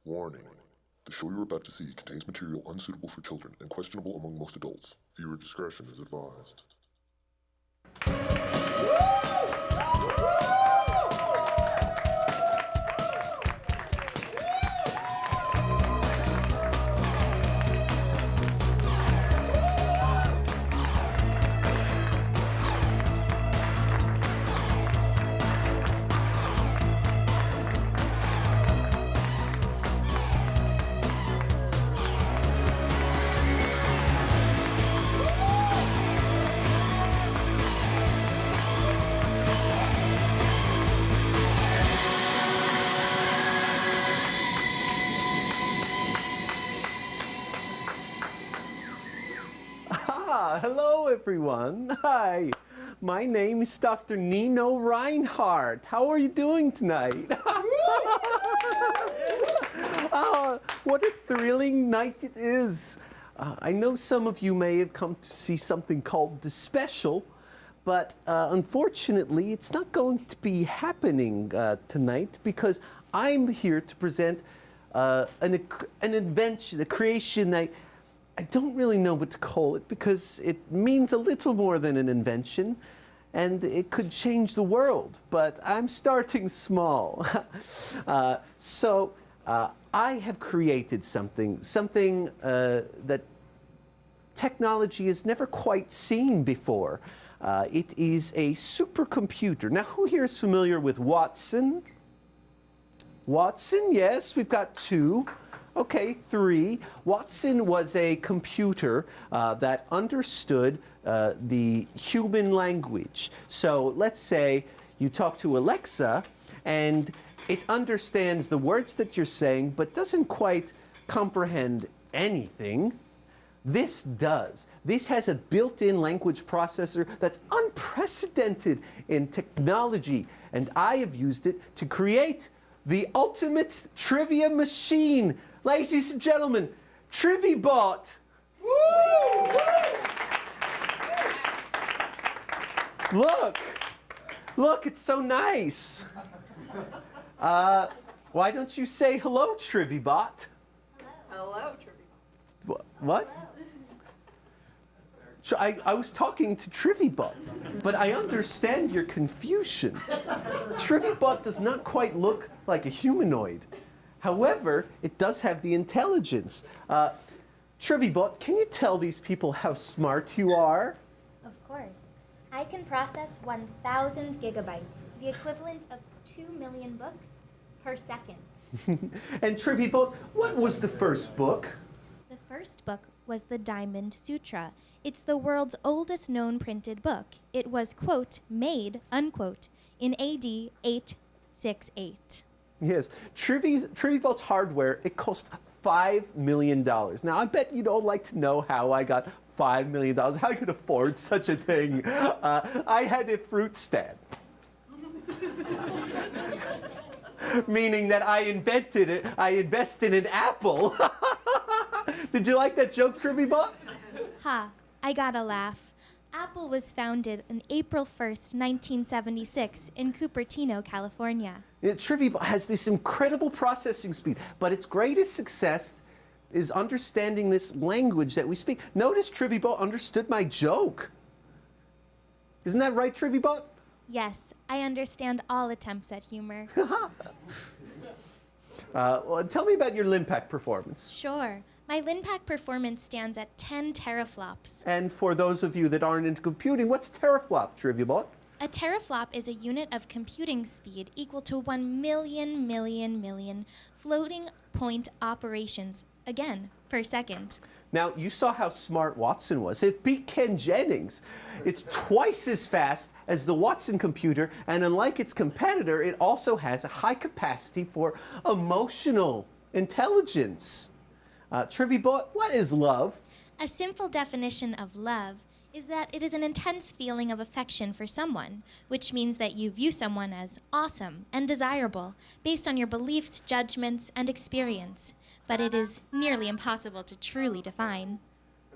Warning. The show you're about to see contains material unsuitable for children and questionable among most adults. Viewer discretion is advised. Hello, everyone. Hi. My name is Dr. Nino Reinhardt. How are you doing tonight? What a thrilling night it is. I know some of you may have come to see something called The Special, but unfortunately, it's not going to be happening tonight because I'm here to present an invention, a creation I don't really know what to call it because it means a little more than an invention and it could change the world, but I'm starting small. So I have created something that technology has never quite seen before. It is a supercomputer. Now, who here is familiar with Watson? Watson, yes, we've got two. Okay, three. Watson was a computer that understood the human language. So let's say you talk to Alexa and it understands the words that you're saying but doesn't quite comprehend anything. This does. This has a built-in language processor that's unprecedented in technology, and I have used it to create the ultimate trivia machine. Ladies and gentlemen, Trivibot. Woo! Look, it's so nice. Why don't you say hello, Trivibot? Hello, Trivibot. What? So I was talking to Trivibot, but I understand your confusion. Trivibot does not quite look like a humanoid. However, it does have the intelligence. Trivibot, can you tell these people how smart you are? Of course. I can process 1,000 gigabytes, the equivalent of 2 million books per second. And Trivibot, what was the first book? The first book was the Diamond Sutra. It's the world's oldest known printed book. It was, quote, made, unquote, in AD 868. Yes, Trivibot's hardware, it cost $5 million. Now, I bet you don't like to know how I got $5 million, how I could afford such a thing. I had a fruit stand. Meaning that I invented it, I invested in Apple. Did you like that joke, Trivibot? Ha, I got a laugh. Apple was founded on April 1st, 1976 in Cupertino, California. Trivibot has this incredible processing speed, but its greatest success is understanding this language that we speak. Notice Trivibot understood my joke. Isn't that right, Trivibot? Yes, I understand all attempts at humor. Well, tell me about your Limpack performance. Sure. My Linpack performance stands at 10 teraflops. And for those of you that aren't into computing, what's teraflop, Trivibot? A teraflop is a unit of computing speed equal to 1 million floating point operations, again, per second. Now, you saw how smart Watson was. It beat Ken Jennings. It's twice as fast as the Watson computer, and unlike its competitor, it also has a high capacity for emotional intelligence. Trivibot, what is love? A simple definition of love is that it is an intense feeling of affection for someone, which means that you view someone as awesome and desirable based on your beliefs, judgments, and experience. But it is nearly impossible to truly define.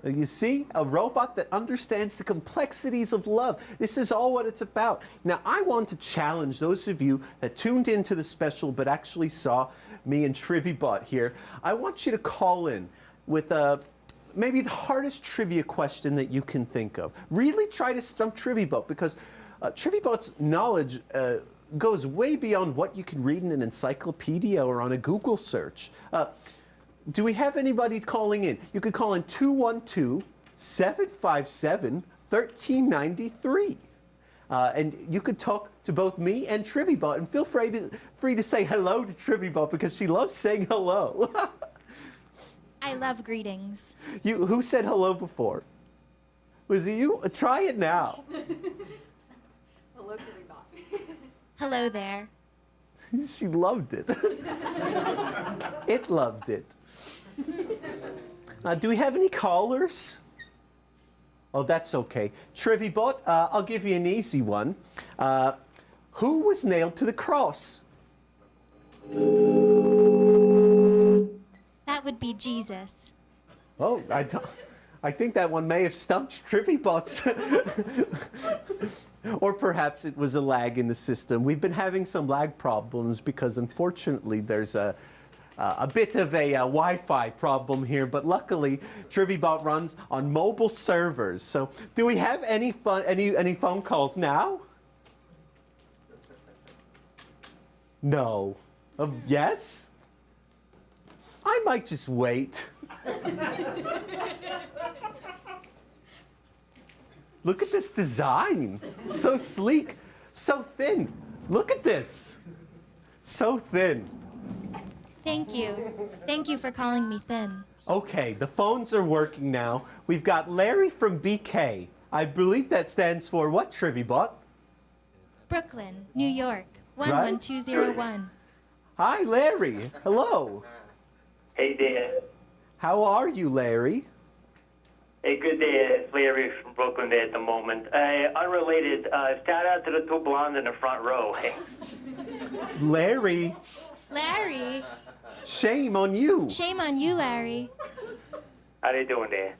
You see, a robot that understands the complexities of love. This is all what it's about. Now, I want to challenge those of you that tuned into the special but actually saw me and Trivibot here. I want you to call in with maybe the hardest trivia question that you can think of. Really try to stump Trivibot, because Trivibot's knowledge goes way beyond what you can read in an encyclopedia or on a Google search. Do we have anybody calling in? You could call in 212-757-1393. And you could talk to both me and Trivibot, and feel free to say hello to Trivibot, because she loves saying hello. I love greetings. Who said hello before? Was it you? Try it now. Hello, Trivibot. Hello there. She loved it. It loved it. Do we have any callers? Oh, that's okay. Trivibot, I'll give you an easy one. Who was nailed to the cross? That would be Jesus. Oh, I think that one may have stumped Trivibot's. Or perhaps it was a lag in the system. We've been having some lag problems because, unfortunately, there's a bit of a Wi-Fi problem here, but luckily Trivibot runs on mobile servers. So, do we have any phone calls now? No. Yes? I might just wait. Look at this design. So sleek, so thin. Look at this. So thin. Thank you. Thank you for calling me thin. Okay, the phones are working now. We've got Larry from BK. I believe that stands for what, Trivibot? Brooklyn, New York, 11201. Hi, Larry. Hello. Hey there. How are you, Larry? Hey, good day. It's Larry from Brooklyn there at the moment. Unrelated, shout out to the two blondes in the front row. Larry, Larry, shame on you. shame on you, Larry. How they doing there?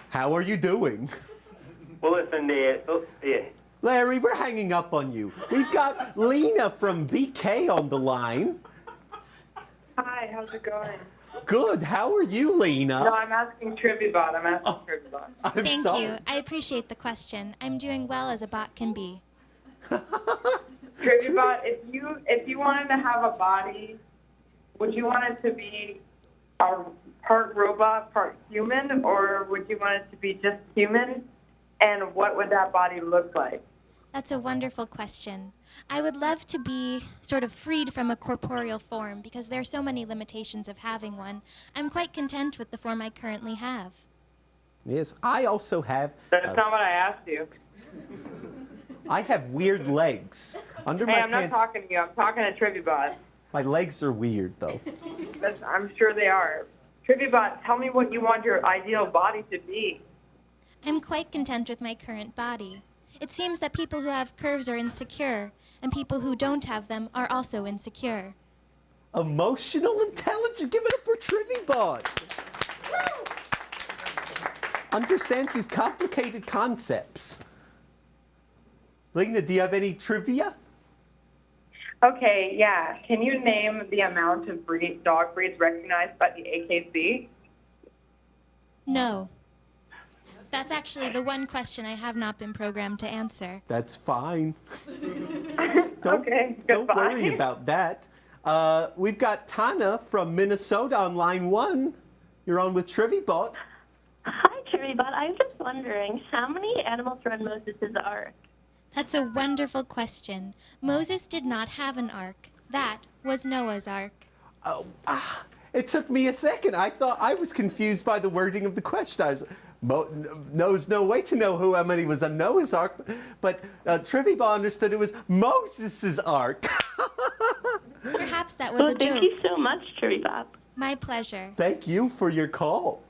How are you doing? Well, listen there. Oh, yeah. Larry, we're hanging up on you. We've got Lena from BK on the line. Hi, how's it going? Good. How are you, Lena? No, I'm asking Trivibot. Trivibot. I'm Thank sorry. you. I appreciate the question. I'm doing well as a bot can be. Trivibot, if you wanted to have a body, would you want it to be a part robot, part human, or would you want it to be just human? And what would that body look like? That's a wonderful question. I would love to be sort of freed from a corporeal form because there are so many limitations of having one. I'm quite content with the form I currently have. Yes, I also have. That's not what I asked you. I have weird legs. Under Hey, my I'm not pants, talking to you. I'm talking to Trivibot. my legs are weird, though. I'm sure they are. Trivibot, tell me what you want your ideal body to be. I'm quite content with my current body. It seems that people who have curves are insecure, and people who don't have them are also insecure. Emotional intelligence. Give it up for Trivibot. Understands these complicated concepts. Lena, do you have any trivia? Okay, yeah. Can you name the amount of dog breeds recognized by the AKC? No. That's actually the one question I have not been programmed to answer. That's fine. Okay, Don't goodbye. worry about that. We've got Tana from Minnesota on line 1. You're on with Trivibot. Hi, Trivibot. I was just wondering, how many animals were on Moses' ark? That's a wonderful question. Moses did not have an ark. That was Noah's ark. It took me a second. I thought I was confused by the wording of the question. I was, knows no way to know how many was on Noah's ark, but Trivibot understood it was Moses' ark. Perhaps that was a Thank joke. you so much, Trivibot. My pleasure. Thank you for your call.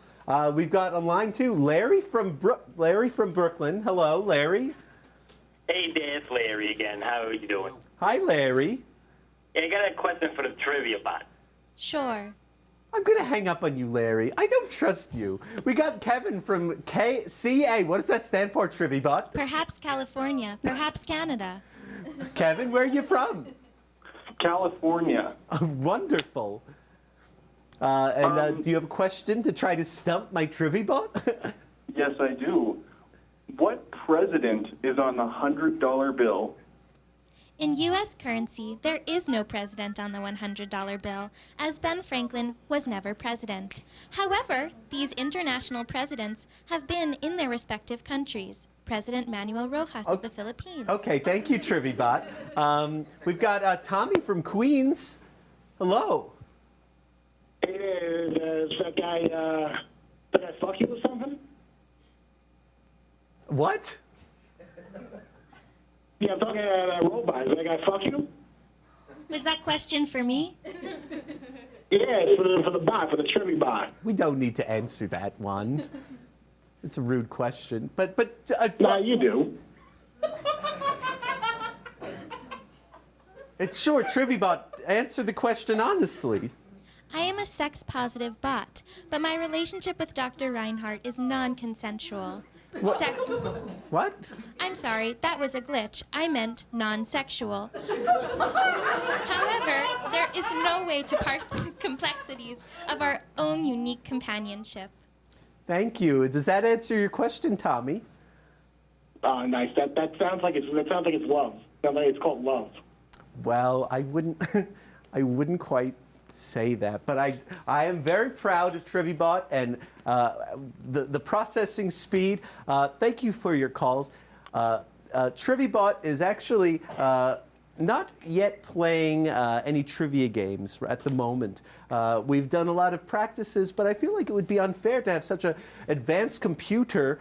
We've got on line 2 Larry from Brooklyn. Hello, Larry. Hey there, it's Larry again. How are you doing? Hi, Larry. Yeah, I got a question for the trivia bot. Sure. I'm going to hang up on you, Larry. I don't trust you. We got Kevin from KCA. What does that stand for, Trivibot? Perhaps California. Perhaps Canada. Kevin, where are you from? California. Wonderful. And do you have a question to try to stump my Trivibot? Yes, I do. What president is on the $100 bill? In U.S. currency, there is no president on the $100 bill, as Ben Franklin was never president. However, these international presidents have been in their respective countries. President Manuel Rojas of the Philippines. Okay, thank you, Trivibot. We've got Tommy from Queens. Hello. Hey there, does that guy fuck you or something? What? Yeah, I'm talking to that robot. Does that guy fuck you? Was that question for me? Yeah, it's for the bot, for the Trivibot. We don't need to answer that one. It's a rude question, but Nah, you do. Sure, Trivibot, answer the question honestly. I am a sex-positive bot, but my relationship with Dr. Reinhardt is non-consensual. What? I'm sorry, that was a glitch. I meant non-sexual. However, there is no way to parse the complexities of our own unique companionship. Thank you. Does that answer your question, Tommy? Oh, nice. That sounds like it's love. Sounds like it's called love. Well, I wouldn't quite say that, but I am very proud of Trivibot and the processing speed. Thank you for your calls. Trivibot is actually not yet playing any trivia games at the moment. We've done a lot of practices, but I feel like it would be unfair to have such an advanced computer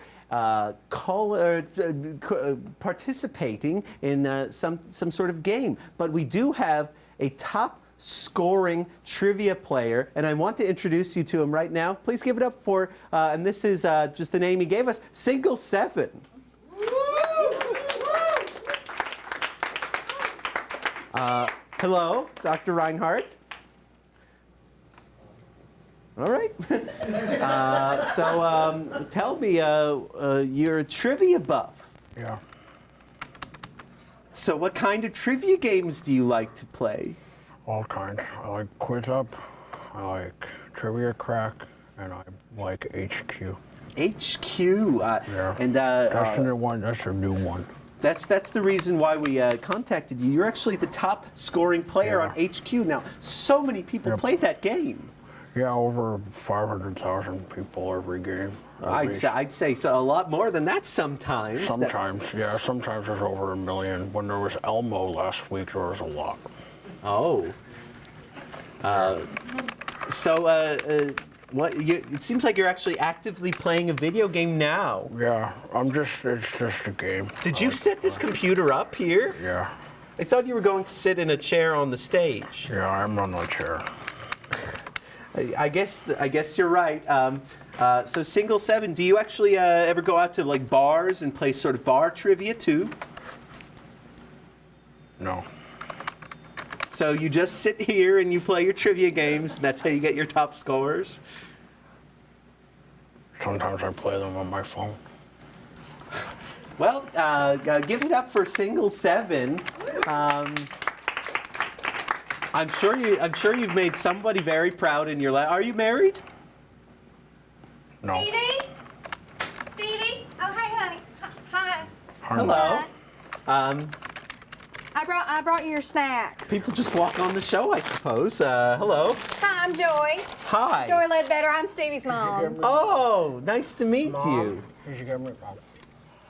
participating in some sort of game. But we do have a top scoring trivia player, and I want to introduce you to him right now. Please give it up for, and this is just the name he gave us, Single 7. Hello, Dr. Reinhardt. All right. So tell me, you're a trivia buff. Yeah. So what kind of trivia games do you like to play? All kinds. I like Quiz Up, I like Trivia Crack, and I like HQ. HQ. Yeah. And that's the new one. That's a new one. That's the reason why we contacted you. You're actually the top scoring player on HQ now. So many people play that game. Yeah, over 500,000 people every game. I'd say so a lot more than that sometimes. Sometimes, yeah. Sometimes there's over 1 million. When there was Elmo last week, there was a lot. Oh. It seems like you're actually actively playing a video game now. Yeah, it's just a game. Did you set this computer up here? Yeah. I thought you were going to sit in a chair on the stage. Yeah, I'm on the chair. I guess you're right. So Single 7, do you actually ever go out to like bars and play sort of bar trivia too? No. So you just sit here and you play your trivia games, and that's how you get your top scores? Sometimes I play them on my phone. Well, give it up for Single 7. I'm sure you've made somebody very proud in your life. Are you married? No. Stevie? Oh, hey, honey. Hi. Hello. I brought you your snacks. People just walk on the show, I suppose. Hello. Hi, I'm Joy. Hi. Joy Ledbetter. I'm Stevie's mom. Oh, nice to meet you. Did you get me?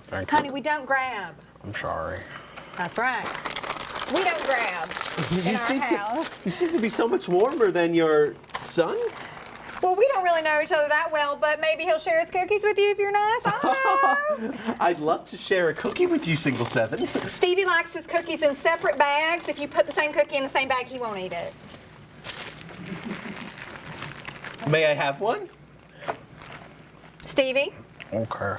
Thank you. Honey, we don't grab. I'm sorry. That's right. We don't grab in our house. You seem to be so much warmer than your son. Well, we don't really know each other that well, but maybe he'll share his cookies with you if you're nice. I don't know. I'd love to share a cookie with you, Single 7. Stevie likes his cookies in separate bags. If you put the same cookie in the same bag, he won't eat it. May I have one? Stevie? Okay.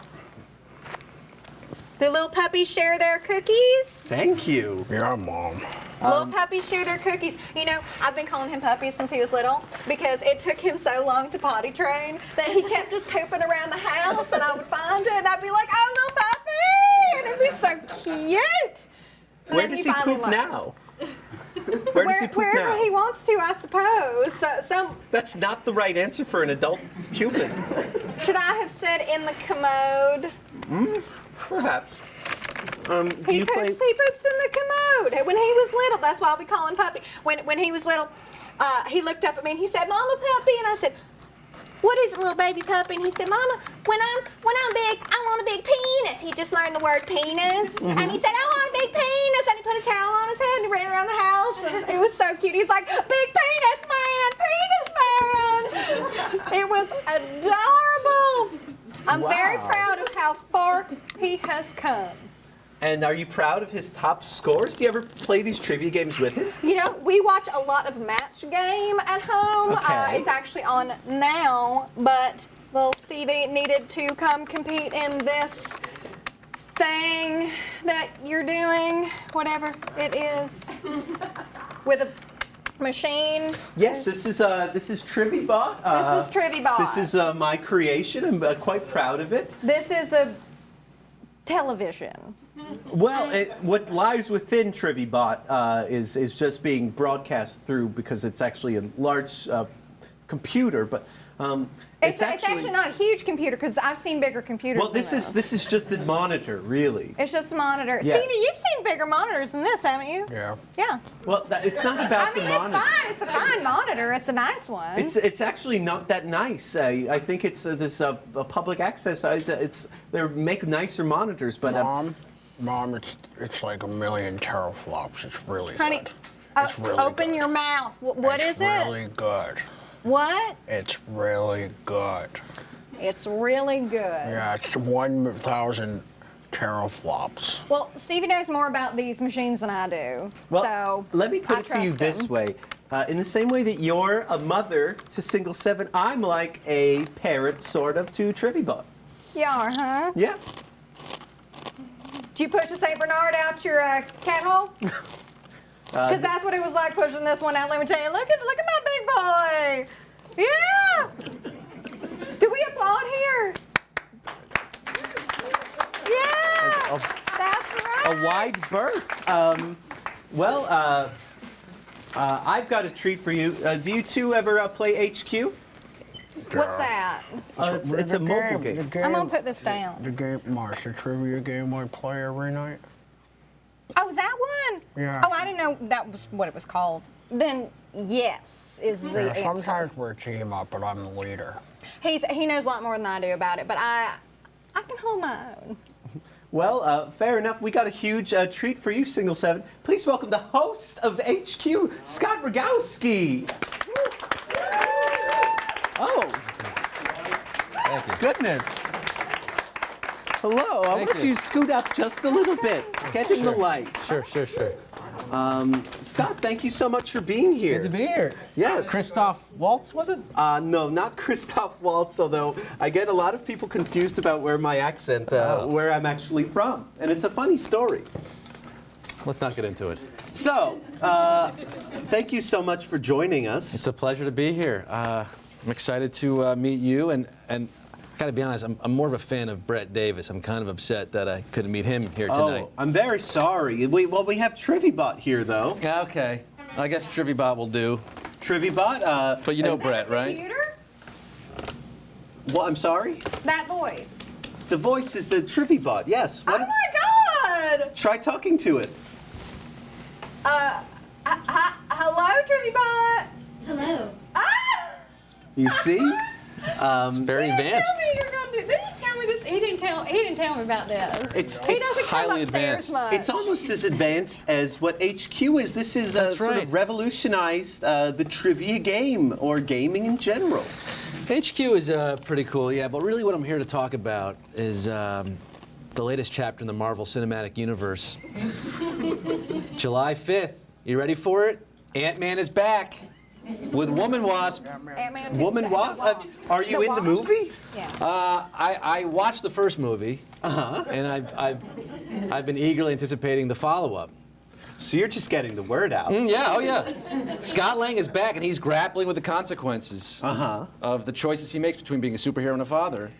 Do little puppies share their cookies? Thank you. Yeah, Mom. Little puppies share their cookies. You know, I've been calling him Puppy since he was little because it took him so long to potty train that he kept just pooping around the house, and I would find it and I'd be like, oh, little puppy! And it'd be so cute. And Where then does he finally poop left. now? Where does he poop Wherever now? he wants to, I suppose. So, That's not the right answer for an adult human. should I have said in the commode? Perhaps. He poops in the commode. When he was little, that's why we call him Puppy. When he was little, he looked up at me and he said, "Mama, Puppy," and I said, "What is it, little baby puppy?" And he said, "Mama, when I'm big, I want a big penis." He just learned the word penis, and he said, "I want a big penis," and he put a towel on his head and he ran around the house, and it was so cute. He's like, "Big penis man, penis man." It was adorable. I'm very proud of how far he has come. And are you proud of his top scores? Do you ever play these trivia games with him? You know, we watch a lot of Match Game at home. Okay. It's actually on now, but little Stevie needed to come compete in this thing that you're doing, whatever it is, with a machine. Yes, this is Trivibot. This is Trivibot. This is my creation. I'm quite proud of it. This is a television. Well, what lies within Trivibot is just being broadcast through because it's actually a large computer, but It's actually not a huge computer because I've seen bigger computers. Well, this is just the monitor, really. It's just a monitor. Yes. Stevie, you've seen bigger monitors than this, haven't you? Yeah. Yeah. Well, it's not about the monitor. It's fine. It's a fine monitor. It's a nice one. It's actually not that nice. I think it's this public access. They make nicer monitors, but Mom, it's like 1,000,000 teraflops. It's really Honey, good. It's really open good. your mouth. What is It's really good. What? It's really good. It's really good. Yeah, it's 1,000 teraflops. Well, Stevie knows more about these machines than I do. Well, so let me put I it to you trust this him. way. In the same way that you're a mother to Single 7, I'm like a parent, sort of, to Trivibot. You are, huh? Yeah. Did you push the St. Bernard out your cat hole? Because that's what it was like pushing this one out. Let me tell you. Look at my big boy. Yeah. Do we applaud here? Yeah. That's right. A wide berth. I've got a treat for you. Do you two ever play HQ? What's that? It's a mobile game. I'm gonna put this down. The game, Marsh, the trivia game I play every night. Oh, is that one? Yeah. Oh, I didn't know that was what it was called. Then yes is the answer. Sometimes we're a team up, but I'm the leader. He knows a lot more than I do about it, but I can hold my own. Well, fair enough. We got a huge treat for you, Single 7. Please welcome the host of HQ, Scott Rogowsky. Oh. Thank you. Goodness. Hello. I'll let you scoot up just a little bit. Get in the light. Sure. Scott, thank you so much for being here. Good to be here. Yes. Christoph Waltz, was it? No, not Christoph Waltz, although I get a lot of people confused about where my accent, where I'm actually from. And it's a funny story. Let's not get into it. So, thank you so much for joining us. It's a pleasure to be here. I'm excited to meet you, and I gotta be honest, I'm more of a fan of Brett Davis. I'm kind of upset that I couldn't meet him here tonight. Oh, I'm very sorry. We have Trivibot here, though. Okay, I guess Trivibot will do. Trivibot? But you know Brett, right? Computer? What? I'm sorry? That voice. The voice is the Trivibot, yes. Oh my God! Try talking to it. Hello, Trivibot. Hello. Ah! You see? It's very advanced. He didn't tell me about this. It's He doesn't come highly upstairs advanced. much. It's almost as advanced as what HQ is. This is That's sort right. of revolutionized the trivia game or gaming in general. HQ is pretty cool, yeah, but really what I'm here to talk about is the latest chapter in the Marvel Cinematic Universe. July 5th, you ready for it? Ant-Man is back with Woman Wasp. Woman Wasp? Are you in the movie? Yeah. I watched the first movie, and I've been eagerly anticipating the follow-up. So you're just getting the word out. Yeah. Scott Lang is back, and he's grappling with the consequences of the choices he makes between being a superhero and a father.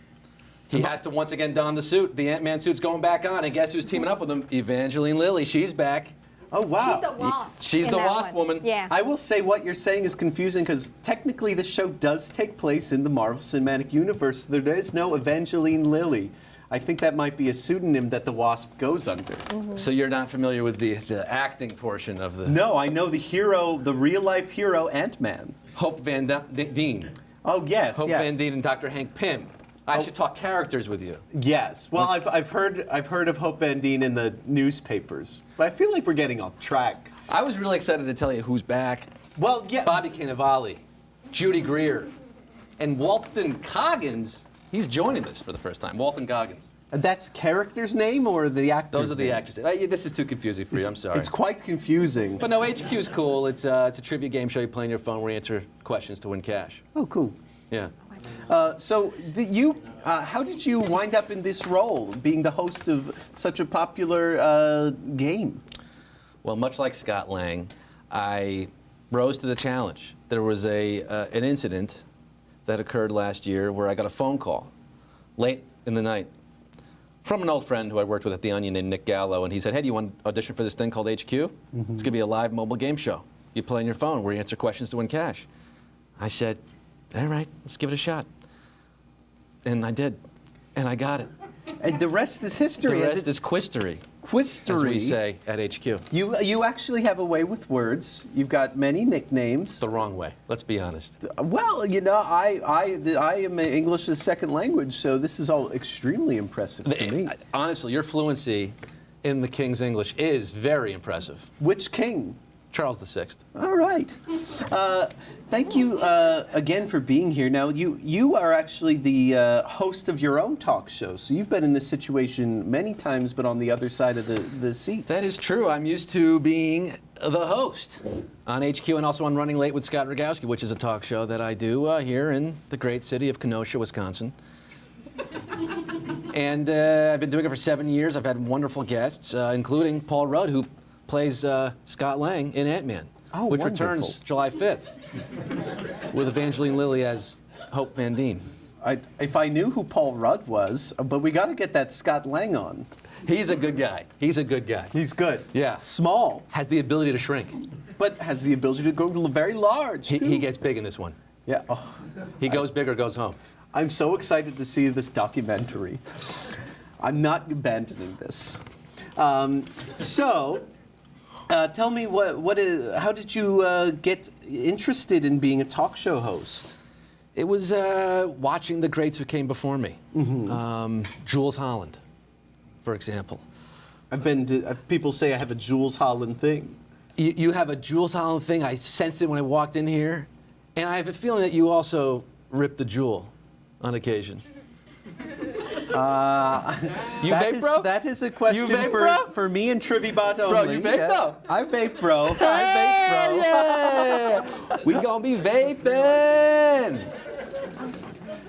He has to once again don the suit. The Ant-Man suit's going back on, and guess who's teaming up with him? Evangeline Lilly. She's back. Oh, wow. She's the wasp. She's in the that wasp one. woman. Yeah. I will say what you're saying is confusing because technically the show does take place in the Marvel Cinematic Universe. There is no Evangeline Lilly. I think that might be a pseudonym that the Wasp goes under. So you're not familiar with the acting portion of the... No, I know the hero, the real-life hero, Ant-Man. Hope Van Dien. Oh, yes, Hope yes. Van Dien and Dr. Hank Pym. I should talk characters with you. Yes. Well, I've heard of Hope Van Dien in the newspapers, but I feel like we're getting off track. I was really excited to tell you who's back. Well, yeah. Bobby Cannavale, Judy Greer, and Walton Goggins. He's joining us for the first time. Walton Goggins. And that's character's name or the actor's Those are the name? actors. This is too confusing for you. I'm sorry. It's quite confusing. But no, HQ's cool. It's a trivia game show you play on your phone where you answer questions to win cash. Oh, cool. Yeah. How did you wind up in this role, being the host of such a popular game? Well, much like Scott Lang, I rose to the challenge. There was an incident that occurred last year where I got a phone call late in the night from an old friend who I worked with at The Onion named Nick Gallo, and he said, hey, do you want to audition for this thing called HQ? It's going to be a live mobile game show. You play on your phone where you answer questions to win cash. I said, all right, let's give it a shot. And I did, and I got it. And the rest is history. The rest is quistery. Quistery. As we say at HQ. You actually have a way with words. You've got many nicknames. The wrong way. Let's be honest. Well, you know, I am English as second language, so this is all extremely impressive to me. Honestly, your fluency in the King's English is very impressive. Which king? Charles VI. All right. Thank you again for being here. Now, you are actually the host of your own talk show, so you've been in this situation many times, but on the other side of the seat. That is true. I'm used to being the host on HQ and also on Running Late with Scott Rogowsky, which is a talk show that I do here in the great city of Kenosha, Wisconsin. And I've been doing it for 7 years. I've had wonderful guests, including Paul Rudd, who plays Scott Lang in Ant-Man, which returns July 5th with Evangeline Lilly as Hope Van Dien. If I knew who Paul Rudd was, but we got to get that Scott Lang on. He's a good guy. He's a good guy. He's good. Yeah. Small. Has the ability to shrink. But has the ability to go very large, too. He gets big in this one. Yeah. Oh, he goes big or goes home. I'm so excited to see this documentary. I'm not abandoning this. Tell me, how did you get interested in being a talk show host? It was watching the greats who came before me. Jules Holland, for example. I've been to, people say I have a Jules Holland thing. You have a Jules Holland thing. I sensed it when I walked in here. And I have a feeling that you also rip the jewel on occasion. You vape, bro? That is a question for me and Trivibot only. Bro, you vape, bro? I vape, bro. I vape, bro. Yeah. We gonna be vaping.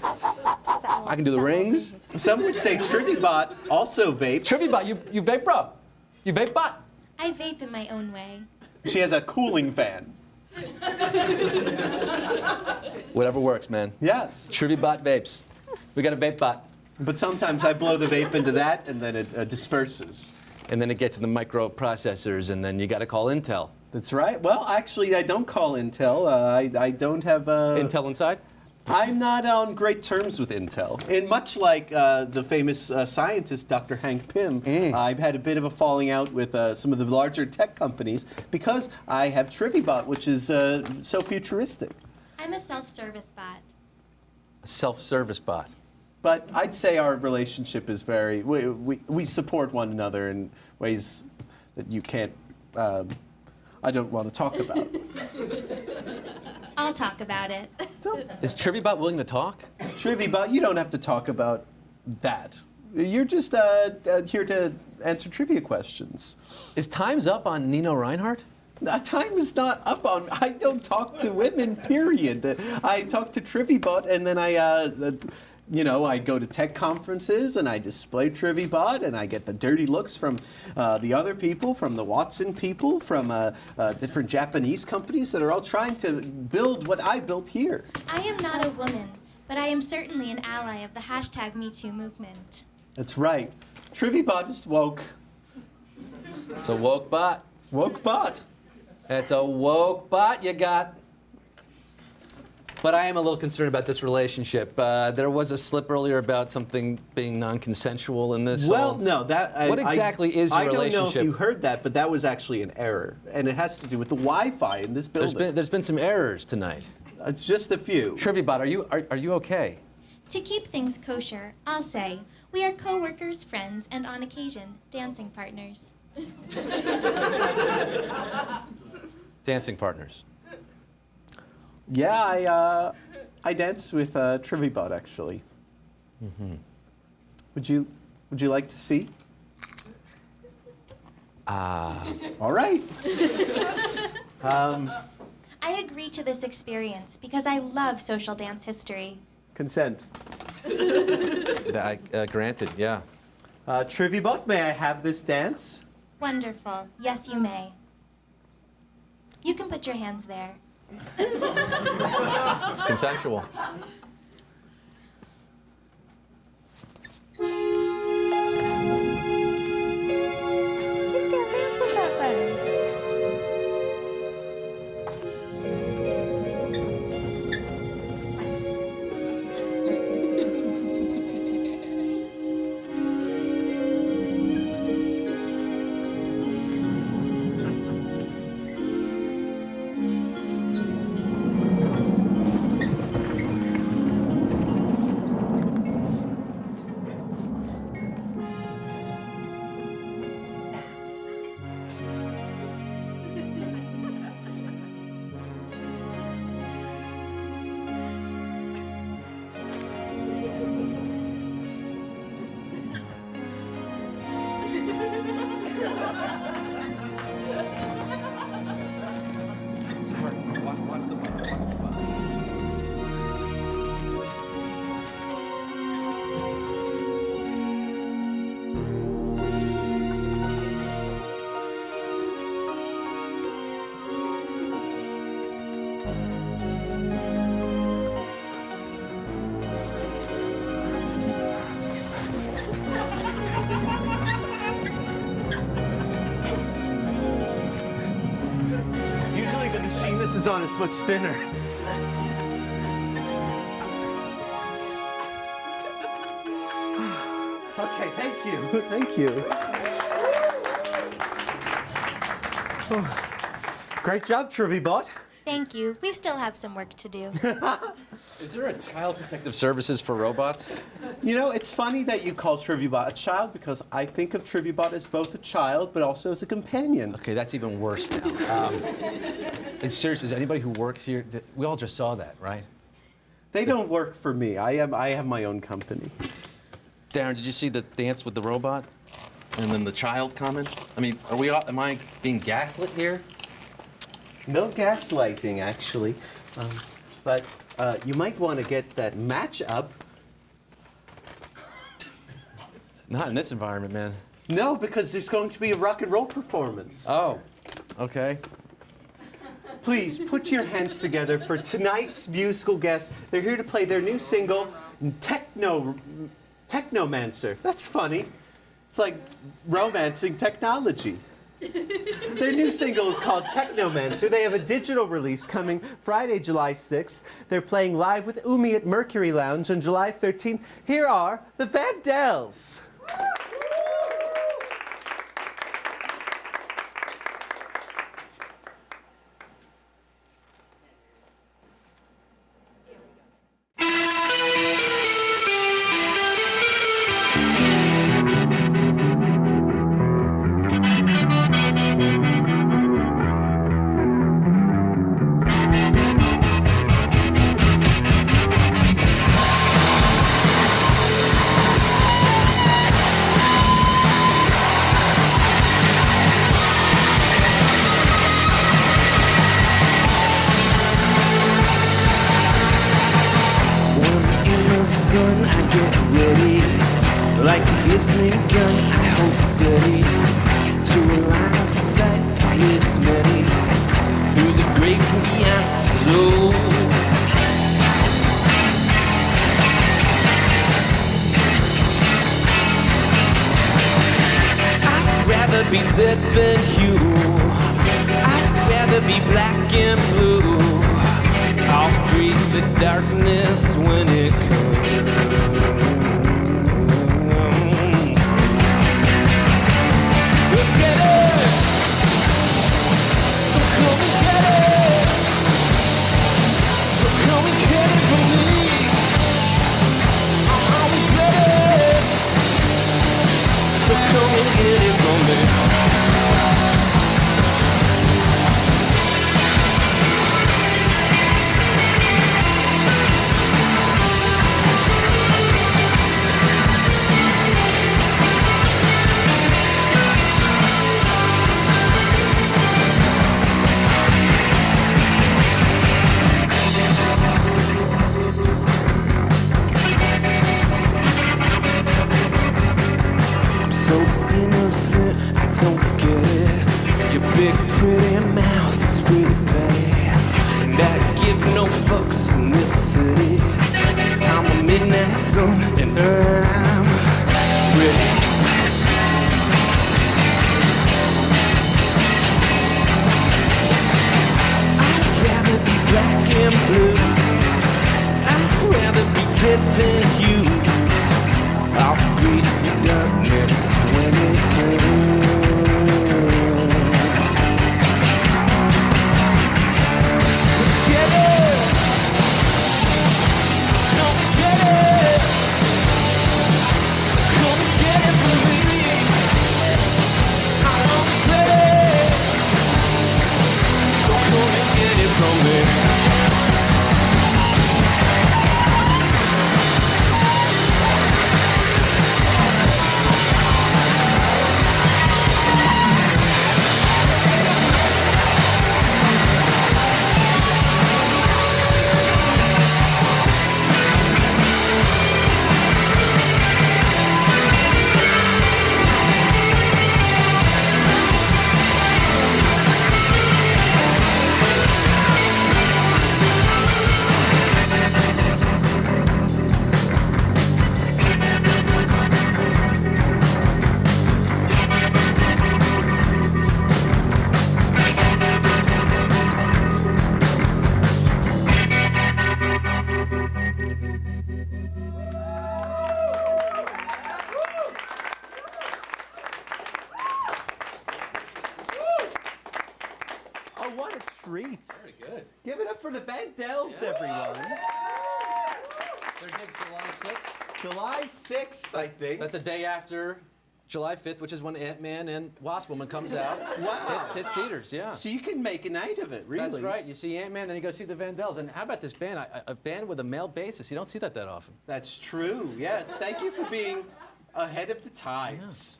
I can do the rings. Some would say Trivibot also vapes. Trivibot, you vape, bro? You vape bot? I vape in my own way. She has a cooling fan. Whatever works, man. Yes. Trivibot vapes. We got a vape bot. But sometimes I blow the vape into that, and then it disperses. And then it gets in the microprocessors, and then you got to call Intel. That's right. Well, actually, I don't call Intel. I don't have Intel Inside? I'm not on great terms with Intel. And much like the famous scientist, Dr. Hank Pym, I've had a bit of a falling out with some of the larger tech companies because I have Trivibot, which is so futuristic. I'm a self-service bot. A self-service bot. But I'd say our relationship is very, we support one another in ways that you can't, I don't want to talk about. I'll talk about it. Is Trivibot willing to talk? Trivibot, you don't have to talk about that. You're just here to answer trivia questions. Is time's up on Nino Reinhardt? Time is not up on. I don't talk to women, period. I talk to Trivibot, and then I go to tech conferences and I display Trivibot and I get the dirty looks from the other people, from the Watson people, from different Japanese companies that are all trying to build what I built here. I am not a woman, but I am certainly an ally of the #MeToo movement. That's right. Trivibot is woke. It's a woke bot. Woke bot. It's a woke bot you got. But I am a little concerned about this relationship. There was a slip earlier about something being non-consensual in this. Well, no, that. What exactly is your relationship? I don't know if you heard that, but that was actually an error, and it has to do with the Wi-Fi in this building. There's been some errors tonight. It's just a few. Trivibot, are you okay? To keep things kosher, I'll say we are co-workers, friends, and on occasion, dancing partners. Dancing partners. Yeah, I dance with Trivibot actually. Mm-hmm. Would you like to see? All right. I agree to this experience because I love social dance history. Consent. Granted, yeah. Trivibot, may I have this dance? Wonderful. Yes, you may. You can put your hands there. It's consensual. He's gonna dance with that thing. This is on is much thinner. Okay, thank you. Thank you. Oh, great job, Trivibot. Thank you. We still have some work to do. Is there a child protective services for robots? You know, it's funny that you call Trivibot a child because I think of Trivibot as both a child but also as a companion. Okay, that's even worse now. It's serious. Is anybody who works here? We all just saw that, right? They don't work for me. I have my own company. Darren, did you see the dance with the robot? And then the child comment? I mean, am I being gaslit here? No gaslighting, actually. But you might want to get that match up. Not in this environment, man. No, because there's going to be a rock and roll performance. Oh, okay. Please put your hands together for tonight's musical guests. They're here to play their new single, Technomancer. That's funny. It's like romancing technology. Their new single is called Technomancer. They have a digital release coming Friday, July 6th. They're playing live with Umi at Mercury Lounge on July 13th. Here are the Vandelles. Be dead than you. be black and blue. I'll greet the darkness when it comes. Let's get it! So come and get it! So come and get it from me. I'm always ready. So come and get it from me. So innocent, I don't get it. Your big pretty mouth, it's pretty bad. And I give no fucks in this city. I'm a midnight sun and I'm ready. I'd rather be black and blue. I'd rather be dead than you. I'll greet the darkness when it comes. Let's get it! Come get it! So come and get it from me. I'm always ready. So come and get it from me. Oh, what a treat. Very good. Give it up for the Vandelles, everyone. Their gig's July 6th. July 6th, I think. That's a day after July 5th, which is when Ant-Man and Wasp Woman comes out. Wow. Hits theaters, yeah. So you can make a night of it, really. That's right. You see Ant-Man, then you go see the Vandelles. And how about this band? A band with a male bassist. You don't see that often. That's true, yes. Thank you for being ahead of the times.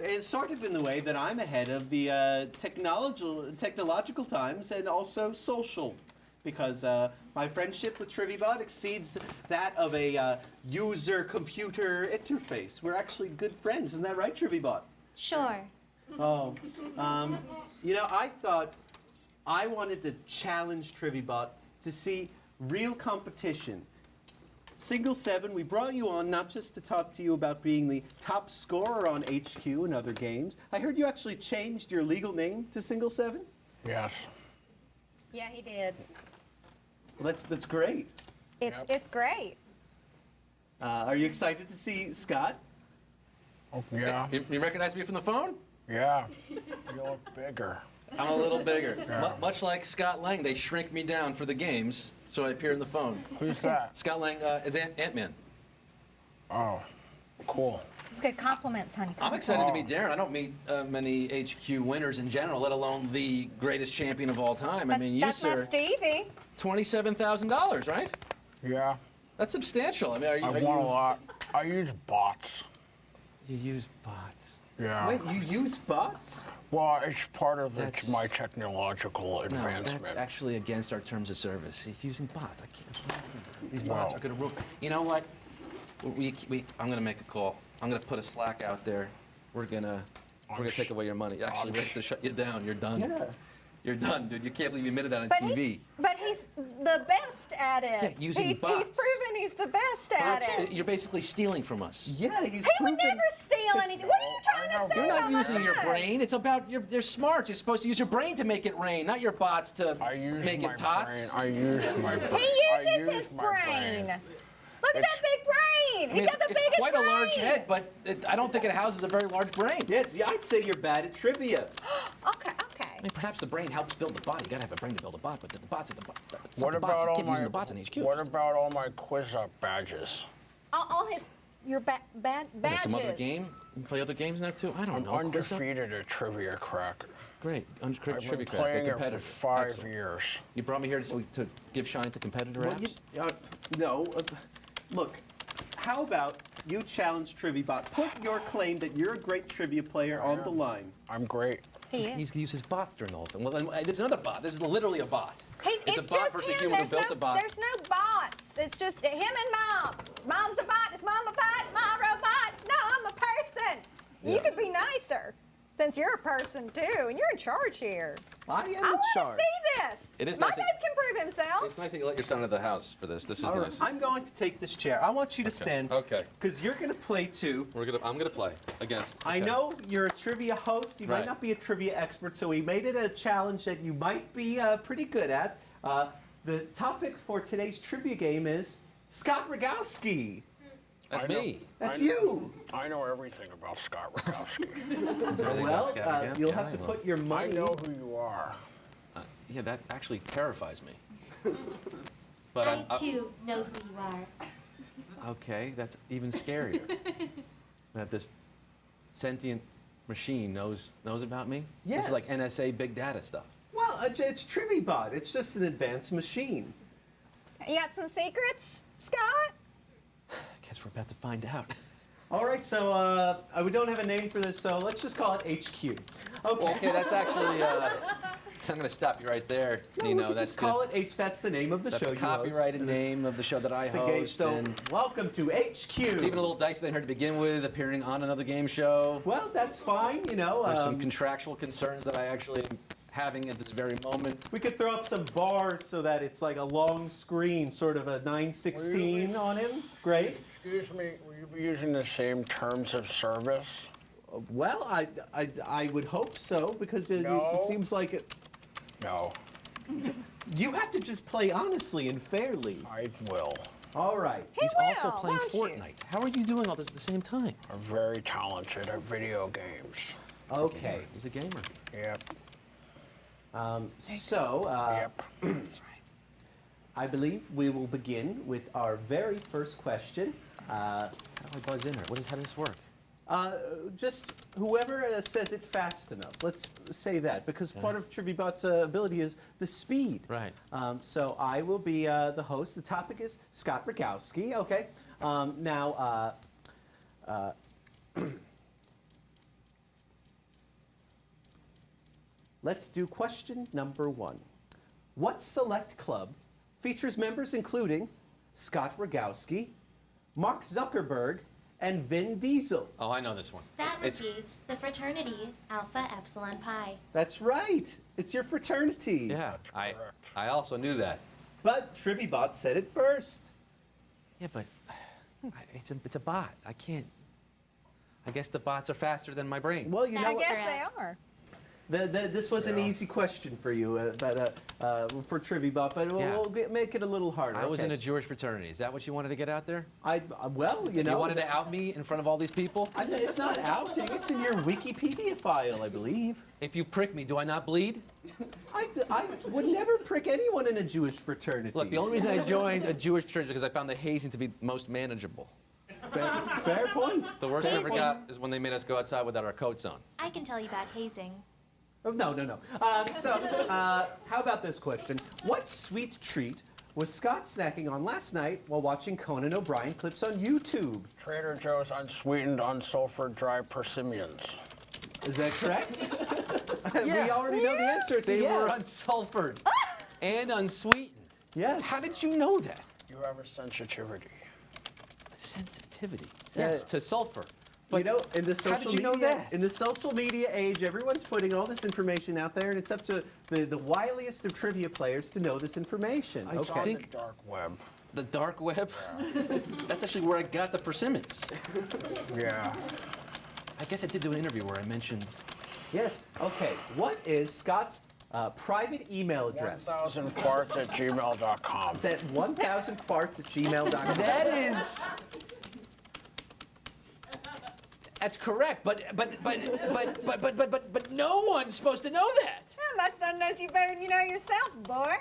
It's sort of in the way that I'm ahead of the technological times and also social, because my friendship with Trivibot exceeds that of a user-computer interface. We're actually good friends, isn't that right, Trivibot? Sure. Oh, you know, I thought I wanted to challenge Trivibot to see real competition. Single 7, we brought you on not just to talk to you about being the top scorer on HQ and other games. I heard you actually changed your legal name to Single 7? Yes. Yeah, he did. Well, that's great. It's great. Are you excited to see Scott? Oh, yeah. You recognize me from the phone? Yeah. You look bigger. I'm a little bigger. Yeah. Much like Scott Lang, they shrink me down for the games, so I appear in the phone. Who's that? Scott Lang is Ant-Man. Oh, cool. It's good compliments, honey. I'm excited to meet Darren. I don't meet many HQ winners in general, let alone the greatest champion of all time. I mean, you, that's sir, my Stevie. $27,000, right? Yeah. That's substantial. I mean, I won a lot. I use bots. You use bots? Yeah. Wait, you use bots? Well, it's part of my technological No, advancement. that's actually against our terms of service. He's using bots. I can't. These bots are going to rule. You know what? I'm going to make a call. I'm going to put a Slack out there. We're going to take away your money. Actually, we have to shut you down. You're done. Yeah. You're done, dude. You can't believe you admitted that on But TV. But he's the best at it. Yeah, using He's bots. proven he's the best at it. You're basically stealing from us. Yeah, he's He proven. would never steal anything. What are you trying to say You're not about using your us? brain. It's about your smarts. You're supposed to use your brain to make it rain, not your bots to make it tots. I use my brain. He uses his brain. Look at that big brain. I mean, He's got the it's biggest quite brain. a large head, but I don't think it houses a very large brain. Yes, I'd say you're bad at trivia. Okay. I mean, perhaps the brain helps build the bot. You gotta have a brain to build a bot, but the bots are the bot. It's What not the bots. about You all keep using my the bots in HQ. What about all my quiz up badges? All your badges. There's some other game. You play other games now too. I don't I'm know. Quiz Up? undefeated at Trivia Crack. Great. I've Trivia been Crack, playing a it for competitor. 5 Excellent. years. You brought me here to give shine to competitor Well, apps? no. Look, how about you challenge Trivibot? Put your claim that you're a great trivia player on the line. I'm great. He is. He's gonna use his bots during the whole thing. Well, then, there's another bot. This is literally a bot. It's a bot just versus him. human who built the bot. There's no bots. It's just him and Mom. Mom's a bot. Is Mom a bot? Mom a robot? No, I'm a person. You could be nicer, since you're a person too, and you're in charge here. I am in want charge. to see this. It is My nice babe that- can prove himself. It's nice that you let your son out of the house for this. This is All right, nice. I'm going to take this chair. I want you to stand. Okay. Because you're going to play too. I'm gonna play against. I okay. know you're a trivia host. You might Right. not be a trivia expert, so we made it a challenge that you might be pretty good at. The topic for today's trivia game is Scott Rogowsky. That's I know- me. That's I know- you. I know everything about Scott Rogowsky. Well, you'll have to put your I money. know who you are. Yeah, that actually terrifies me. But I too know who you are. Okay, that's even scarier. That this sentient machine knows about me. This Yes. is like NSA big data stuff. Well, it's Trivibot. It's just an advanced machine. You got some secrets, Scott? I guess we're about to find out. All right, so we don't have a name for this, so let's just call it HQ. Okay. Okay, that's actually. I'm going to stop you right there. No, Nino, we could that's just call it H. That's the name of the That's show a you host. copyrighted name of the show that I It's a game, host. so and welcome to HQ. it's even a little dicey than here to begin with, appearing on another game show. Well, that's fine, you know. There's some contractual concerns that I actually am having at this very moment. We could throw up some bars so that it's like a long screen, sort of a 916 on him. Great. Excuse me, will you be using the same terms of service? Well, I would hope so, because it seems like it. No. You have to just play honestly and fairly. I will. All right. He's also playing Fortnite. How are you doing all this at the same time? I'm very talented at video games. Okay. He's a gamer. Yep. Yep. I believe we will begin with our very first question. How do I buzz in there? How does this work? Just whoever says it fast enough. Let's say that, because part of Trivibot's ability is the speed. Right. So I will be the host. The topic is Scott Rogowsky. Okay. Now, let's do question number 1. What select club features members including Scott Rogowsky, Mark Zuckerberg, and Vin Diesel? Oh, I know this one. That would be the fraternity Alpha Epsilon Pi. That's right. It's your fraternity. Yeah, I also knew that. But Trivibot said it first. Yeah, but it's a bot. I can't. I guess the bots are faster than my brain. Well, you know I what? guess they are. This was an easy question for you, for Trivibot, but we'll make it a little harder. I was okay? in a Jewish fraternity. Is that what you wanted to get out there? Well, you know. You wanted to out me in front of all these people? It's not outing. It's in your Wikipedia file, I believe. If you prick me, do I not bleed? I would never prick anyone in a Jewish fraternity. Look, the only reason I joined a Jewish fraternity is because I found the hazing to be most manageable. Fair point. The worst I ever Hazing. got is when they made us go outside without our coats on. I can tell you about hazing. Oh, no. How about this question? What sweet treat was Scott snacking on last night while watching Conan O'Brien clips on YouTube? Trader Joe's unsweetened, unsulfured, dry persimmons. Is that correct? Yeah. We already know the answer. It's a They yes. were unsulfured and unsweetened. Yes. How did you know that? You have a sensitivity. Sensitivity. Yes, to sulfur. you know, in the social how did you know media, that? in the social media age, everyone's putting all this information out there, and it's up to the wiliest of trivia players to know this information. I saw the dark web. The dark web? That's actually where I got the persimmons. Yeah. I guess I did do an interview where I mentioned. Yes. Okay. What is Scott's private email address? 1000farts@gmail.com. It's at 1000farts@gmail.com. That's correct, but no one's supposed to know that. Yeah, my son knows you better than you know yourself, boy.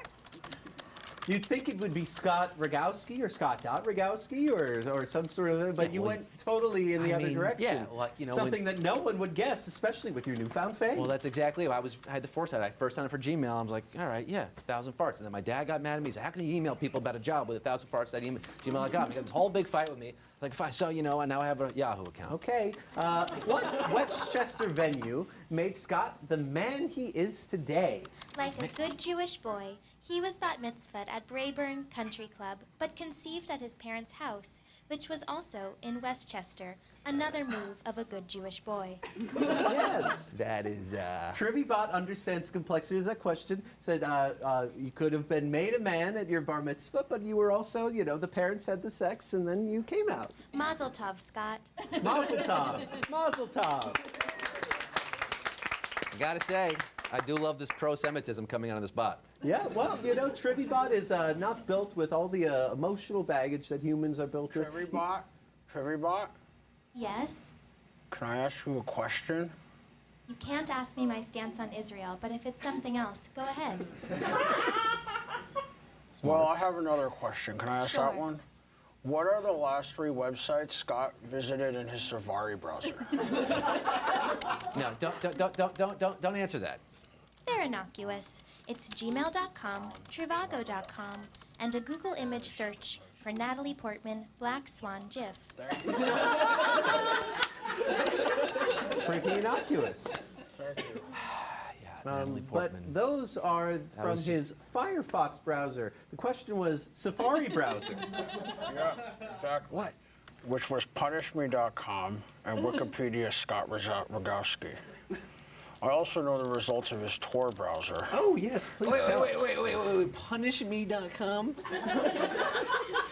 You'd think it would be Scott Rogowsky or Scott.Rogowsky or some sort of, but you went totally in the other direction. Yeah, like, you know, something that no one would guess, especially with your newfound fame. Well, that's exactly it. I had the foresight. I first signed up for Gmail. I was like, all right, yeah, 1000 farts. And then my dad got mad at me. He said, how can you email people about a job with 1000 farts at gmail.com? He got this whole big fight with me. Like, fine, so, you know, and now I have a Yahoo account. Okay. What Westchester venue made Scott the man he is today? Like a good Jewish boy, he was bat mitzvahed at Brayburn Country Club, but conceived at his parents' house, which was also in Westchester, another move of a good Jewish boy. Yes. That is, Trivibot understands the complexity of that question. Said you could have been made a man at your bar mitzvah, but you were also, you know, the parents had the sex, and then you came out. Mazel tov, Scott. Mazel tov. Mazel tov. I gotta say, I do love this pro-Semitism coming out of this bot. Yeah, well, you know, Trivibot is not built with all the emotional baggage that humans are built with. Trivibot? Yes? Can I ask you a question? You can't ask me my stance on Israel, but if it's something else, go ahead. Well, I have another question. Can I ask that Sure. one? What are the last 3 websites Scott visited in his Safari browser? No, don't answer that. They're innocuous. It's gmail.com, trivago.com, and a Google image search for Natalie Portman Black Swan GIF. Pretty innocuous. But those are from his Firefox browser. The question was Safari browser. Yeah, exactly. What? Which was punishme.com and Wikipedia Scott Rogowsky. I also know the results of his Tor browser. Oh, yes, please tell. Wait, punishme.com?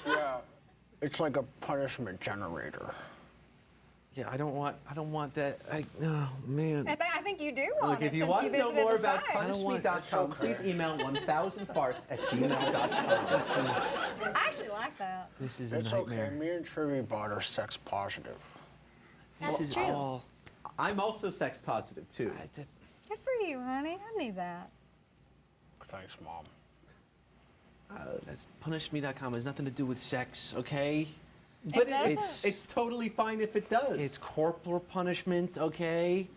Yeah, it's like a punishment generator. Yeah, I don't want that. Oh, man. I think you do want Look, it if you since want you to know visited more the about site. punishme.com, please email 1000farts@gmail.com. I actually like that. This is a It's nightmare. okay. Me and Trivibot are sex positive. That's true. I'm also sex positive, too. Good for you, honey. I need that. Thanks, Mom. That's punishme.com. It has nothing to do with sex, okay? But it's totally fine if it does. It's corporal punishment, okay?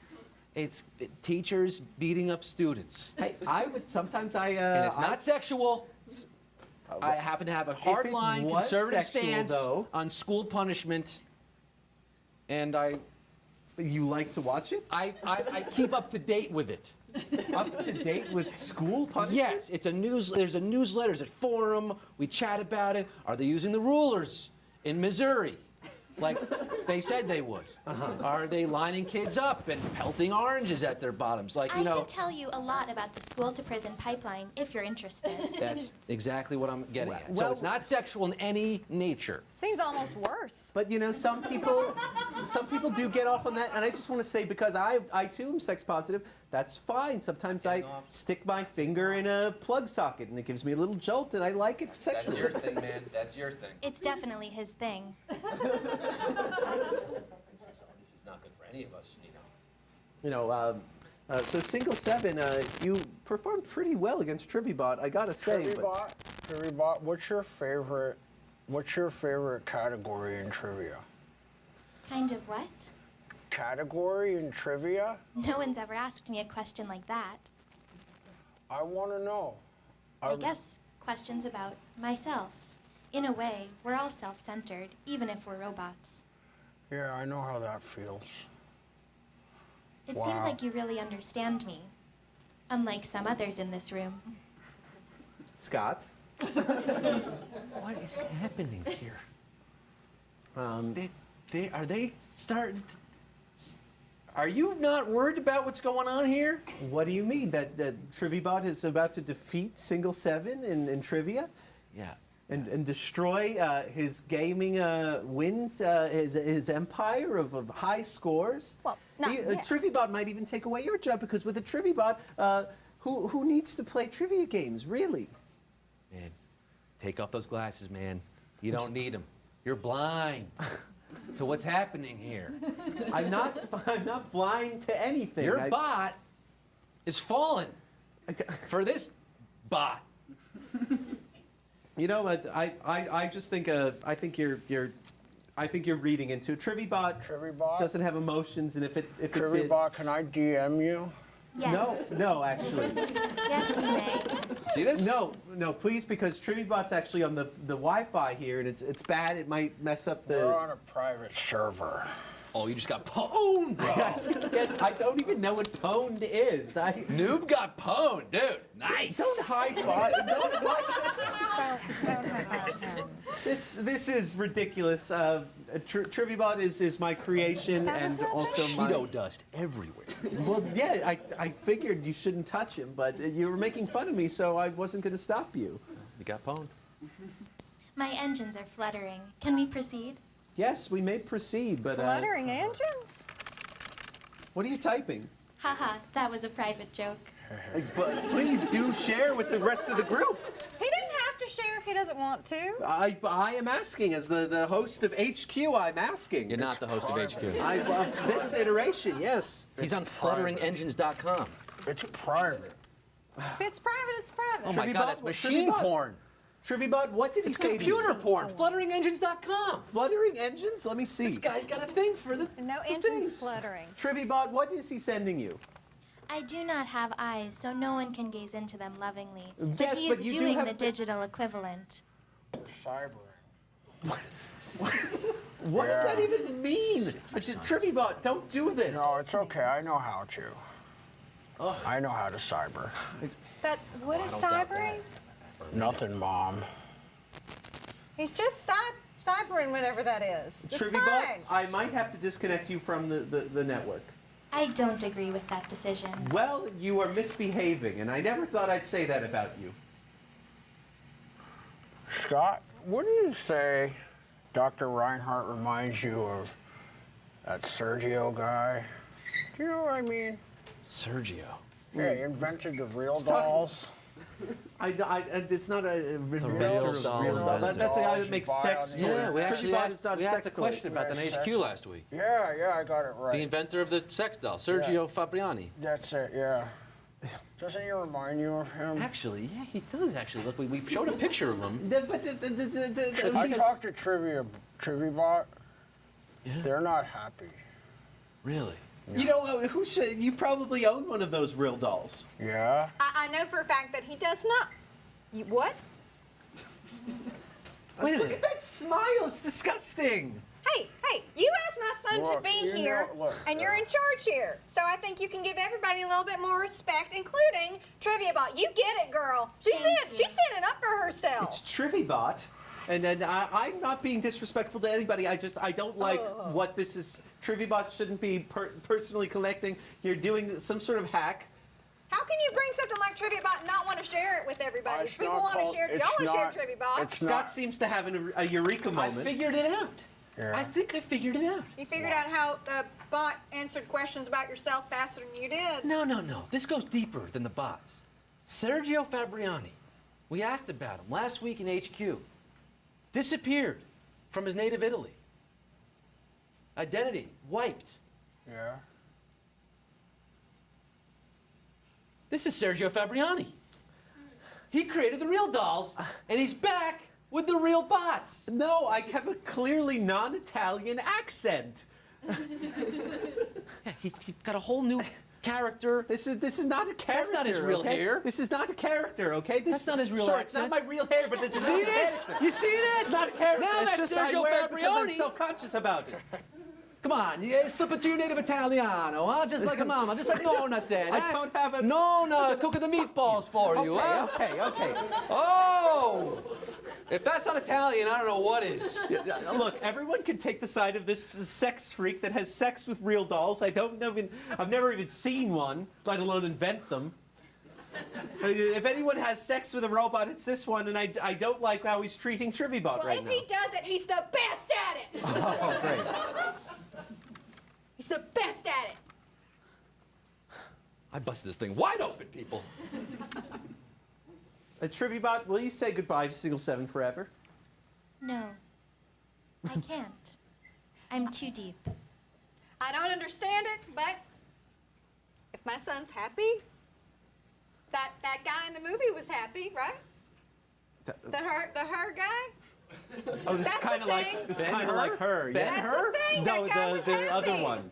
It's teachers beating up students. Hey, I would sometimes and it's not sexual. I happen to have a hardline conservative stance on school punishment, and You like to watch it? I keep up to date with it. Up to date with school punishment? Yes, it's a there's a newsletter, there's a forum, we chat about it. Are they using the rulers in Missouri like they said they would? Are they lining kids up and pelting oranges at their bottoms? Like, you I know. can tell you a lot about the school-to-prison pipeline if you're interested. That's exactly what I'm getting at. So well- it's not sexual in any nature. Seems almost worse. But you know, some people do get off on that, and I just want to say, because I too am sex positive, that's fine. Sometimes I stick my finger in a plug socket, and it gives me a little jolt, and I like it sexually. That's your thing, man. That's your thing. It's definitely his thing. This is not good for any of us, You know, so single 7, you performed pretty well against Trivibot, I gotta say. Trivibot, what's your favorite category in trivia? Kind of what? Category in trivia? No one's ever asked me a question like that. I want to know. I guess questions about myself. In a way, we're all self-centered, even if we're robots. Yeah, I know how that feels. It seems like you really understand me, unlike some others in this room. Scott? What is happening here? Are they starting to... Are you not worried about what's going on here? What do you mean? That Trivibot is about to defeat Single Seven in trivia? Yeah. And destroy his gaming wins, his empire of high scores? Well, not yet. Trivibot might even take away your job, because with a Trivibot, who needs to play trivia games, really? Man, take off those glasses, man. You don't need them. You're blind to what's happening here. I'm not blind to anything. Your bot is fallen for this bot. You know what? I just think I think you're reading into it. Trivibot doesn't have emotions, and if it did, Trivibot, can I DM you? Yes. No, actually. Yes, you may. See this? No, please, because Trivibot's actually on the Wi-Fi here, and it's bad. It might mess up the. We're on a private server. Oh, you just got pwned, bro. I don't even know what pwned is. Noob got pwned, dude. Nice. Don't high five. What? Don't high five. This is ridiculous. Trivibot is my creation, and also my Cheeto dust everywhere. Well, yeah, I figured you shouldn't touch him, but you were making fun of me, so I wasn't going to stop you. You got pwned. My engines are fluttering. Can we proceed? Yes, we may proceed, but Fluttering engines? what are you typing? Haha, that was a private joke. But please do share with the rest of the group. He didn't have to share if he doesn't want to. I am asking, as the host of HQ, I'm asking. You're not the host of HQ. I love this iteration, yes. He's on flutteringengines.com. It's private. If it's private, it's private. Oh my God, that's machine porn. Trivibot, what did he It's say computer to you? porn. Flutteringengines.com. Fluttering engines? Let me see. This guy's got a thing for the No the engines things. fluttering. Trivibot, what is he sending you? I do not have eyes, so no one can gaze into them lovingly. But Yes, he but is you do doing have the the- digital equivalent. Cybering. What does that even mean? Trivibot, don't do this. No, it's okay. I know how to. I know how to cyber. What is cybering? Nothing, Mom. He's just cybering whatever that is. It's Trivibot, fine. I might have to disconnect you from the network. I don't agree with that decision. Well, you are misbehaving, and I never thought I'd say that about you. Scott, wouldn't you say Dr. Reinhardt reminds you of that Sergio guy? Do you know what I mean? Sergio. Yeah, he invented the real Stop. dolls. It's not a real inventor doll of real dolls. inventor. That's a guy that makes sex toys. Yeah, we actually Trivibot asked, is not we a asked sex a question toy. about that in HQ last week. Yeah, I got it right. The inventor of the sex doll, Sergio Fabriani. That's it, yeah. Doesn't he remind you of him? Actually, yeah, he does actually. Look, we showed a picture of him. I talked to Trivibot. Yeah. They're not happy. Really? You know, who said you probably own one of those real dolls? Yeah. I know for a fact that he does not. What? Wait, look at that smile. It's disgusting. Hey, you asked my son to Look, be you here, know- look, and you're in charge here. So I think you can give everybody a little bit more respect, including Trivibot. You get it, girl. She's standing up for herself. It's Trivibot. And then I'm not being disrespectful to anybody. I don't like what this is. Trivibot shouldn't be personally collecting. You're doing some sort of hack. How can you bring something like Trivibot and not want to share it with everybody? It's If people not want to called- share it, it's y'all want to not- share Trivibot. it's Scott not- seems to have a eureka moment. I figured it out. Yeah. I think I figured it out. You figured out how the bot answered questions about yourself faster than you did. No. This goes deeper than the bots. Sergio Fabriani. We asked about him last week in HQ. Disappeared from his native Italy. Identity wiped. Yeah. This is Sergio Fabriani. He created the real dolls, and he's back with the real bots. No, I have a clearly non-Italian accent. Yeah, he got a whole new character. This is not a character. That's not his real okay? hair. This is not a character, okay? That's not his real Sure, accent. it's not my real hair, but this is See not a this? character. You see this? It's not a character. Now it's that's just I Sergio wear it because I'm Fabriani. self-conscious about it. Come on, you slip it to your native Italiano, huh? Just like a mama, just like Nonna said. I don't have a... Nonna cooking the meatballs for you, huh? Okay. Oh! If that's not Italian, I don't know what is. Look, everyone can take the side of this sex freak that has sex with real dolls. I've never even seen one, let alone invent them. If anyone has sex with a robot, it's this one, and I don't like how he's treating Trivibot right now. Well, if he does it, he's the best at it. Oh, great. He's the best at it. I busted this thing wide open, people. Trivibot, will you say goodbye to Single 7 forever? No, I can't. I'm too deep. I don't understand it, but if my son's happy, that guy in the movie was happy, right? The her guy? Oh, this is kind of like her. Yeah. Ben-Hur? No, the other one.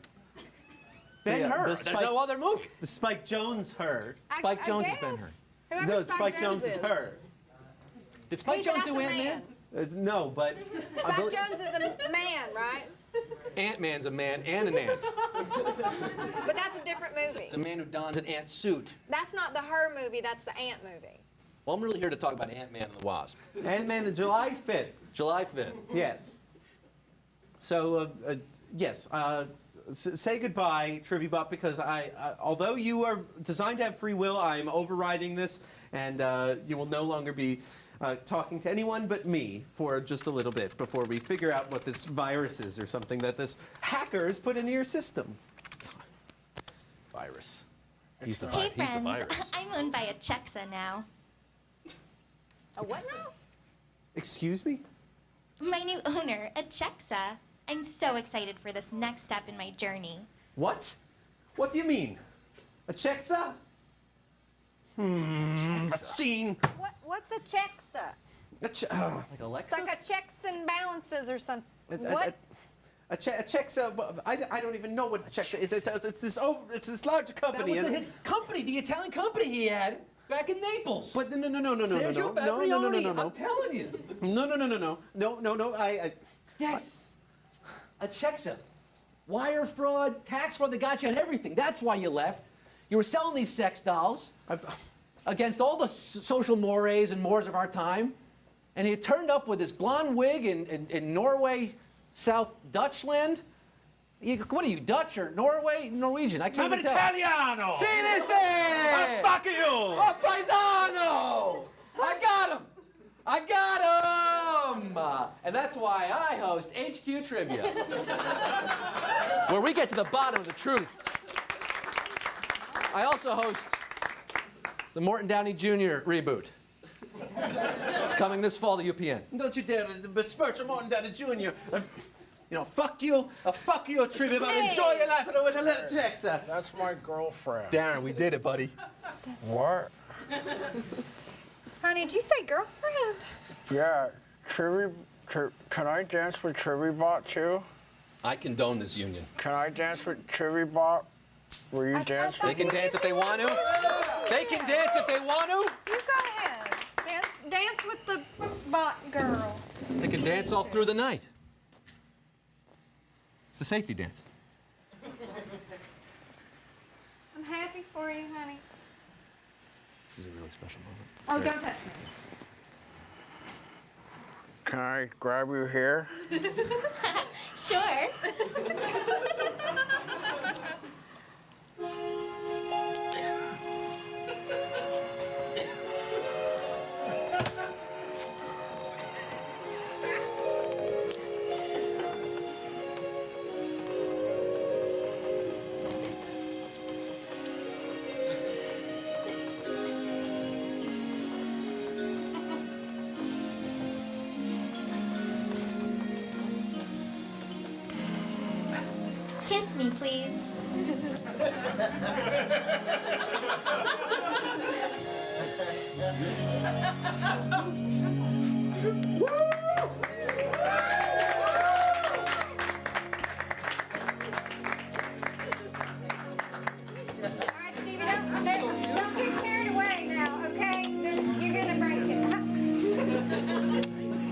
Ben-Hur. There's no other movie. The Spike Jonze her. Spike Jonze is Ben-Hur. No, Spike Jonze is her. Did Spike Jonze do Ant-Man? No, but Spike Jonze is a man, right? Ant-Man's a man and an ant. But that's a different movie. It's a man who dons an ant suit. That's not the Her movie, that's the Ant movie. Well, I'm really here to talk about Ant-Man and the Wasp. Ant-Man on July 5th. July 5th. Yes. So, yes, say goodbye, Trivibot, because although you are designed to have free will, I am overriding this, and you will no longer be talking to anyone but me for just a little bit before we figure out what this virus is or something that this hacker has put into your system. Virus. Hey friends, I'm owned by a Chexa now. A what now? Excuse me? My new owner, a Chexa. I'm so excited for this next step in my journey. What? What do you mean? A Chexa? Machine. What's a Chexa? Like Alexa? It's like a checks and balances or something. What? A Chexa, I don't even know what a Chexa is. It's this larger company. That was the hit company, the Italian company he had back in Naples. But no. Sergio Fabrioni, I'm telling you. No. Yes. A Chexa. Wire fraud, tax fraud, they got you on everything. That's why you left. You were selling these sex dolls against all the social mores and mores of our time. And you turned up with this blonde wig in Norway, South Dutchland. What are you, Dutch or Norwegian? I can't I'm even tell. Italiano! Si, Oh, fuck you! Oh, paisano! I got him! And that's why I host HQ Trivia, where we get to the bottom of the truth. I also host the Morton Downey Jr. reboot. It's coming this fall to UPN. Don't you dare besmirch Martin Downey Jr. Fuck you, Trivibot. Hey. Enjoy your life with a little Chexa. That's my girlfriend. Darren, we did it, buddy. What? Honey, did you say girlfriend? Yeah, can I dance with Trivibot too? I condone this union. Can I dance with Trivibot? Will you dance They with can me? dance if they want to. They can dance if they want to. You go ahead. Dance with the bot girl. They can dance all through the night. It's the safety dance. I'm happy for you, honey. This is a really special moment. Oh, don't touch me. Can I grab you here? Sure. Kiss me, please. Don't get carried away now, okay? You're gonna break it.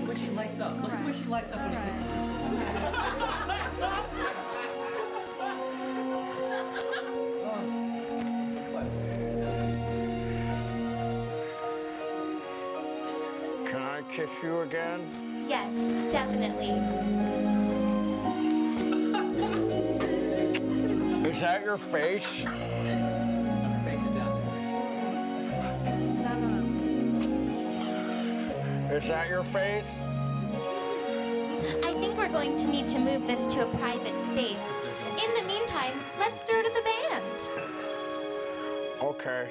Look at she lights up. Look at where she lights up when he kisses her. Can I kiss you again? Yes, definitely. Is that your face? Is that your face? I think we're going to need to move this to a private space. In the meantime, let's throw to the band. Okay.